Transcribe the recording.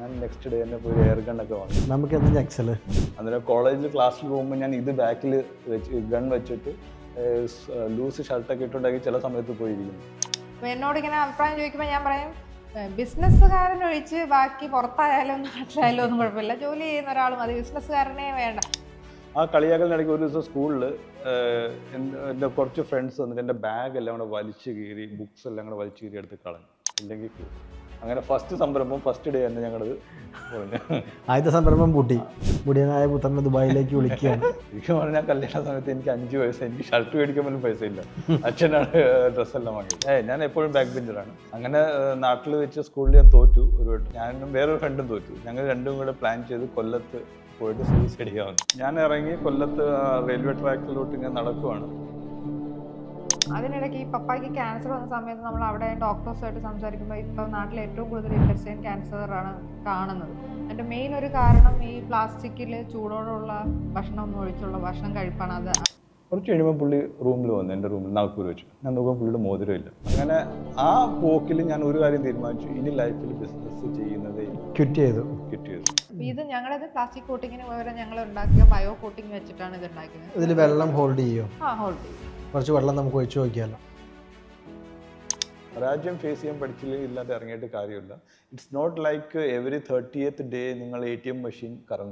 ഞാൻ next day തന്നെ പോയി എയർ ഗണ്ണൊക്കെ വാങ്ങി. നമുക്ക് എന്ത് എക്സല് അന്നേരം കോളേജിൽ ക്ലാസ്സിൽ പോകുമ്പോൾ ഞാൻ ഇത് ബാക്കിൽ വെച്ച് ഗൺ വെച്ചിട്ട് ലൂസ് ഷർട്ടൊക്കെ ഇട്ടുണ്ടാക്കി ചില സമയത്ത് പോയിരിക്കുന്നു. എന്നോട് ഇങ്ങനെ അഭിപ്രായം ചോദിക്കുമ്പോൾ ഞാൻ പറയും ബിസിനസ്സുകാരനൊഴിച്ച് ബാക്കി പുറത്തായാലും നാട്ടിലായാലും ഒന്നും കുഴപ്പമില്ല, ജോലി ചെയ്യുന്ന ഒരാൾ മതി, ബിസിനസ്സുകാരനെ വേണ്ട. ആ കളിയാക്കലിനിടയ്ക്ക് ഒരു ദിവസം സ്കൂളിൽ എൻ്റെ കുറച്ച് ഫ്രണ്ട്സ് വന്നിട്ട് എൻ്റെ ബാഗ് എല്ലാം കൂടെ വലിച്ചു കീറി, ബുക്സ് എല്ലാം കൂടെ വലിച്ചു കീറി എടുത്ത് കളഞ്ഞു. ഇല്ലെങ്കിൽ അങ്ങനെ ഫസ്റ്റ് സംരംഭം ഫസ്റ്റ് ഡേ തന്നെ ഞങ്ങളത് പോയില്ല. ആദ്യത്തെ സംരംഭം പൂട്ടി. മുടിയനായ പുത്രനെ ദുബായിലേക്ക് വിളിക്കുകയാണ്. ശരിക്കും പറഞ്ഞാൽ കല്യാണ സമയത്ത് എനിക്ക് 5 വയസ്സ്, എനിക്ക് ഷർട്ട് മേടിക്കാൻ പോലും പൈസ ഇല്ല. അച്ഛനാണ് ഡ്രസ്സെല്ലാം വാങ്ങിയത്. ഞാൻ എപ്പോഴും ബാക്ക് ബെഞ്ചറാണ്. അങ്ങനെ നാട്ടിൽ വെച്ച് സ്കൂളിൽ ഞാൻ തോറ്റു ഒരു വട്ടം. ഞാനും വേറൊരു ഫ്രണ്ടും തോറ്റു. ഞങ്ങൾ രണ്ടും കൂടെ പ്ലാൻ ചെയ്ത് കൊല്ലത്ത് പോയിട്ട് സൂയിസൈഡ് ചെയ്യാവുന്നു. ഞാൻ ഇറങ്ങി കൊല്ലത്ത് റെയിൽവേ ട്രാക്കിലോട്ട് ഇങ്ങനെ നടക്കുവാണ്. അതിനിടയ്ക്ക് ഈ പപ്പായ്ക്ക് ക്യാൻസർ വന്ന സമയത്ത് നമ്മൾ അവിടെ ഡോക്ടേഴ്സുമായിട്ട് സംസാരിക്കുമ്പോൾ ഇപ്പം നാട്ടിൽ ഏറ്റവും കൂടുതൽ ഇൻറ്റസ്റ്റൈൻ ക്യാൻസറാണ് കാണുന്നത്. അതിൻ്റെ മെയിൻ ഒരു കാരണം ഈ പ്ലാസ്റ്റിക്കിൽ ചൂടോടുള്ള ഭക്ഷണം ഒഴിച്ചുള്ള ഭക്ഷണം കഴിപ്പാണ്. അത് കുറച്ച് കഴിയുമ്പോൾ പുള്ളി റൂമിൽ വന്നു, എൻ്റെ റൂമിൽ നാഗ്പൂർ വെച്ചു. ഞാൻ നോക്കുമ്പോൾ പുള്ളിയുടെ മോതിരമില്ല. അങ്ങനെ ആ പോക്കിൽ ഞാൻ ഒരു കാര്യം തീരുമാനിച്ചു, ഇനി ലൈഫിൽ ബിസിനസ് ചെയ്യുന്നതേ ക്വിറ്റ് ചെയ്തു. ഇത് ഞങ്ങളത് പ്ലാസ്റ്റിക് കോട്ടിങ്ങിന് പകരം ഞങ്ങൾ ഉണ്ടാക്കിയ ബയോ കോട്ടിങ് വെച്ചിട്ടാണ് ഇത് ഉണ്ടാക്കിയത്. ഇതിൽ വെള്ളം ഹോൾഡ് ചെയ്യോ? ഹോൾഡ് ചെയ്യും. കുറച്ച് വെള്ളം നമുക്ക് ഒഴിച്ചു നോക്കിയാലോ. രാജ്യം ഫേസ് ചെയ്യാൻ പഠിച്ചില്ലെങ്കിൽ ഇല്ലാതെ ഇറങ്ങിയിട്ട് കാര്യമില്ല. It's not like every 30th day നിങ്ങൾ ATM മെഷീൻ കറങ്ങും.